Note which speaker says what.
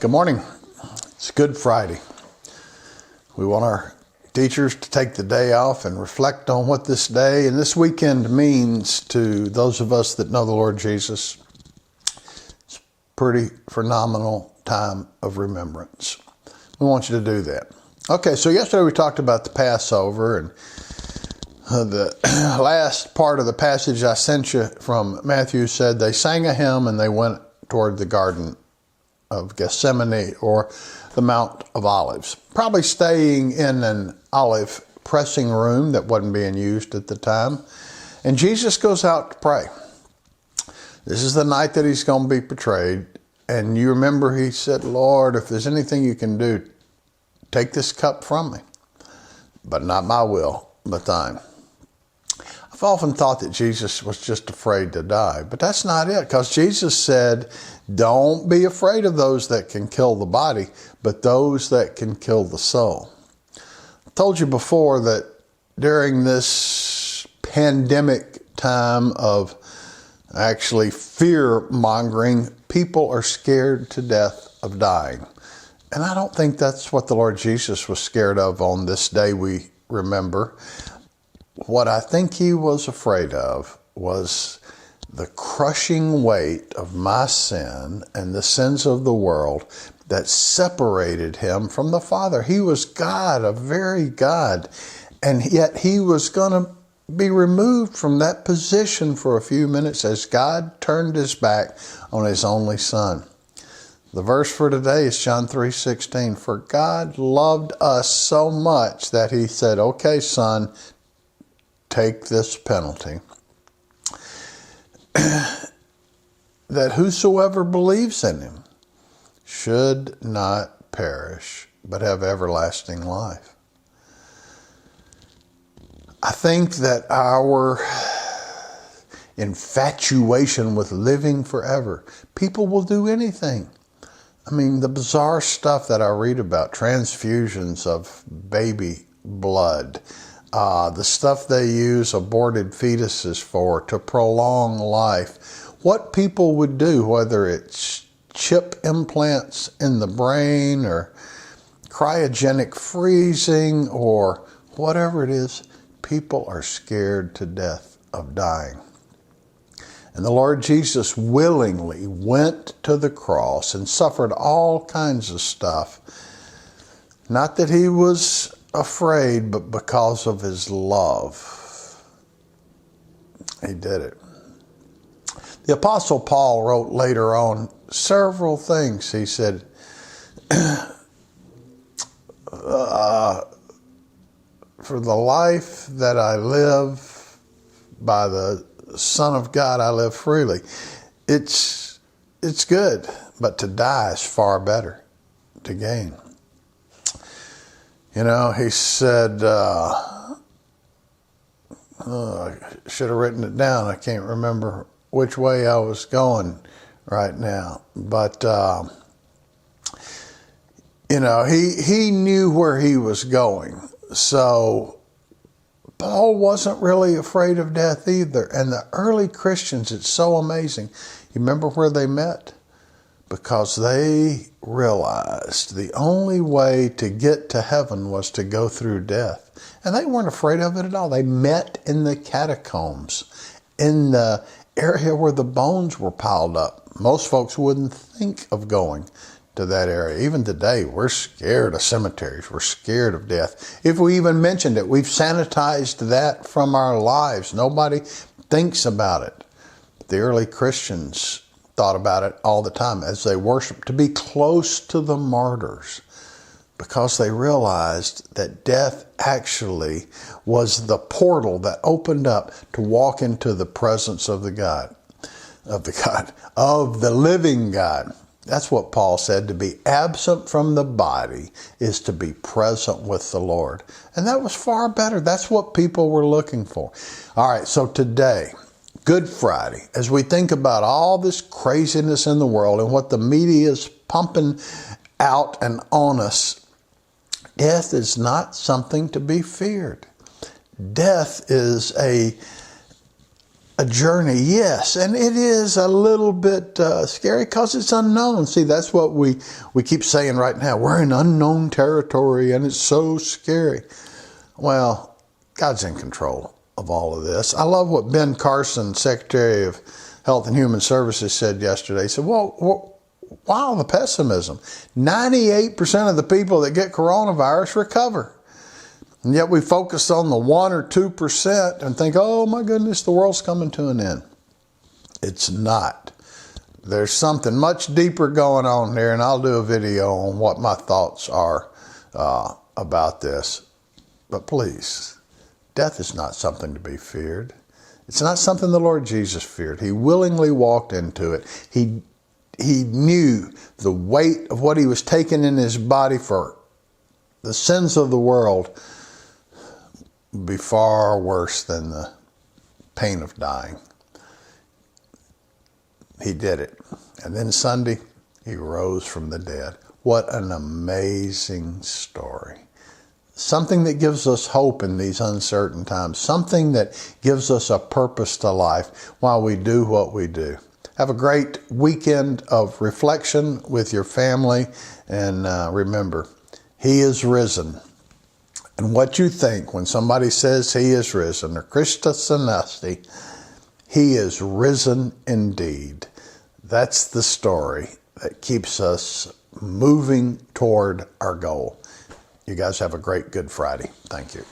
Speaker 1: Good morning. It's Good Friday. We want our teachers to take the day off and reflect on what this day and this weekend means to those of us that know the Lord Jesus. It's a pretty phenomenal time of remembrance. We want you to do that. Okay, so yesterday we talked about the Passover, and the last part of the passage I sent you from Matthew said they sang a hymn and they went toward the Garden of Gethsemane, or the Mount of Olives, probably staying in an olive pressing room that wasn't being used at the time. And Jesus goes out to pray. This is the night that he's going to be betrayed. And you remember he said, "Lord, if there's anything you can do, take this cup from me, but not my will, but thine." I've often thought that Jesus was just afraid to die, but that's not it, because Jesus said, don't be afraid of those that can kill the body, but those that can kill the soul. I told you before that during this pandemic time of actually fear-mongering, people are scared to death of dying. And I don't think that's what the Lord Jesus was scared of on this day we remember. What I think he was afraid of was the crushing weight of my sin and the sins of the world that separated him from the Father. He was God, a very God, and yet he was going to be removed from that position for a few minutes as God turned his back on his only Son. The verse for today is John 3:16. For God loved us so much that he said, "Okay, Son, take this penalty, that whosoever believes in him should not perish, but have everlasting life." I think that our infatuation with living forever, people will do anything. I mean, the bizarre stuff that I read about, transfusions of baby blood, the stuff they use aborted fetuses for to prolong life. What people would do, whether it's chip implants in the brain or cryogenic freezing or whatever it is, people are scared to death of dying. And the Lord Jesus willingly went to the cross and suffered all kinds of stuff. Not that he was afraid, but because of his love, he did it. The Apostle Paul wrote later on several things. He said, for the life that I live by the Son of God, I live freely. It's good, but to die is far better, to gain. You know, he said, I should have written it down. I can't remember which way I was going right now. But, you know, he knew where he was going. So Paul wasn't really afraid of death either. And the early Christians, it's so amazing. You remember where they met? Because they realized the only way to get to heaven was to go through death. And they weren't afraid of it at all. They met in the catacombs, in the area where the bones were piled up. Most folks wouldn't think of going to that area. Even today, we're scared of cemeteries. We're scared of death. If we even mentioned it, we've sanitized that from our lives. Nobody thinks about it. But the early Christians thought about it all the time as they worshiped, to be close to the martyrs, because they realized that death actually was the portal that opened up to walk into the presence of the living God. That's what Paul said. To be absent from the body is to be present with the Lord. And that was far better. That's what people were looking for. All right, so today, Good Friday, as we think about all this craziness in the world and what the media is pumping out and on us, death is not something to be feared. Death is a journey, yes, and it is a little bit scary because it's unknown. See, that's what we keep saying right now. We're in unknown territory, and it's so scary. Well, God's in control of all of this. I love what Ben Carson, Secretary of Health and Human Services, said yesterday. He said, well, why all the pessimism? 98% of the people that get coronavirus recover. And yet we focus on the 1 or 2% and think, oh my goodness, the world's coming to an end. It's not. There's something much deeper going on there, and I'll do a video on what my thoughts are about this. But please, death is not something to be feared. It's not something the Lord Jesus feared. He willingly walked into it. He knew the weight of what he was taking in his body for the sins of the world would be far worse than the pain of dying. He did it. And then Sunday, he rose from the dead. What an amazing story. Something that gives us hope in these uncertain times. Something that gives us a purpose to life while we do what we do. Have a great weekend of reflection with your family. And remember, he is risen. And what you think when somebody says he is risen, or Christus anesti, he is risen indeed. That's the story that keeps us moving toward our goal. You guys have a great Good Friday. Thank you.